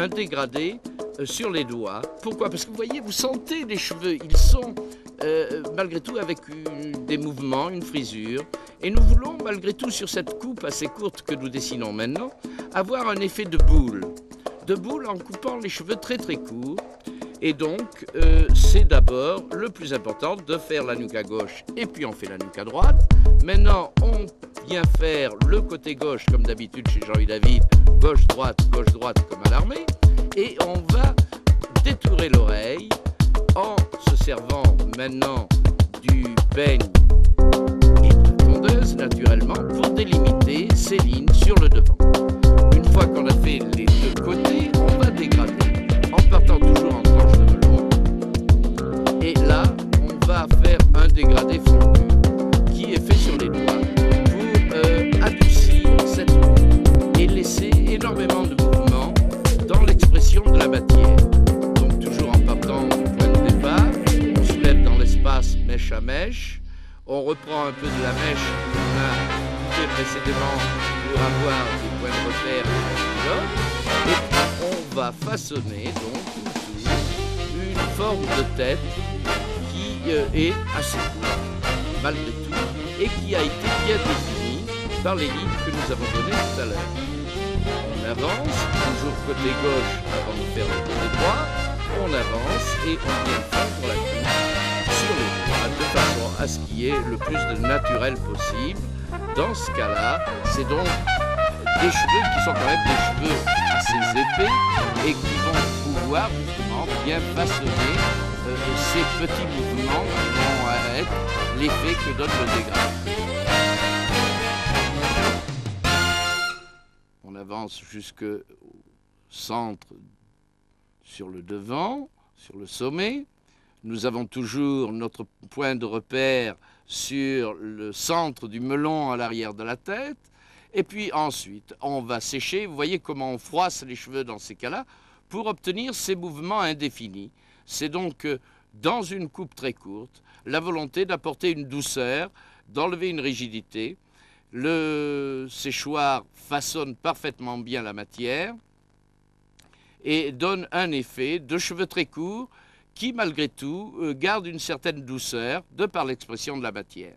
un dégradé sur les doigts. Pourquoi? Parce que vous voyez, vous sentez les cheveux, ils sont malgré tout avec des mouvements, une frisure. Et nous voulons malgré tout sur cette coupe assez courte que nous dessinons maintenant, avoir un effet de boule. De boule en coupant les cheveux très très courts. Et donc, c'est d'abord le plus important de faire la nuque à gauche et puis on fait la nuque à droite. Maintenant, on vient faire le côté gauche comme d'habitude chez Jean-Louis David, gauche-droite comme à l'armée. Et on va détourer l'oreille en se servant maintenant du peigne et de la tondeuse naturellement pour délimiter ces lignes sur le devant. Une fois qu'on a fait les deux côtés, on va dégrader en partant toujours en tranche de melon. Et là, on va faire un dégradé fondu qui est fait sur les doigts pour adoucir cette coupe et laisser énormément de mouvement dans l'expression de la matière. Donc toujours en partant du point de départ, on soulève dans l'espace mèche à mèche, on reprend un peu de la mèche qu'on a fait précédemment pour avoir des points de repère et puis on va façonner donc une forme de tête qui est assez courte malgré tout et qui a été bien définie par les lignes que nous avons données tout à l'heure. On avance, toujours côté gauche avant de faire le côté droit, on avance et on vient fondre la coupe sur les doigts de façon à ce qu'il y ait le plus de naturel possible. Dans ce cas-là, c'est donc des cheveux qui sont quand même des cheveux assez épais et qui vont pouvoir justement bien façonner ces petits mouvements qui vont être l'effet que donne le dégradé. On avance jusqu'au centre sur le devant, sur le sommet. Nous avons toujours notre point de repère sur le centre du melon à l'arrière de la tête. Et puis ensuite, on va sécher. Vous voyez comment on froisse les cheveux dans ces cas-là pour obtenir ces mouvements indéfinis. C'est donc dans une coupe très courte, la volonté d'apporter une douceur, d'enlever une rigidité. Le séchoir façonne parfaitement bien la matière et donne un effet de cheveux très courts qui, malgré tout, garde une certaine douceur de par l'expression de la matière.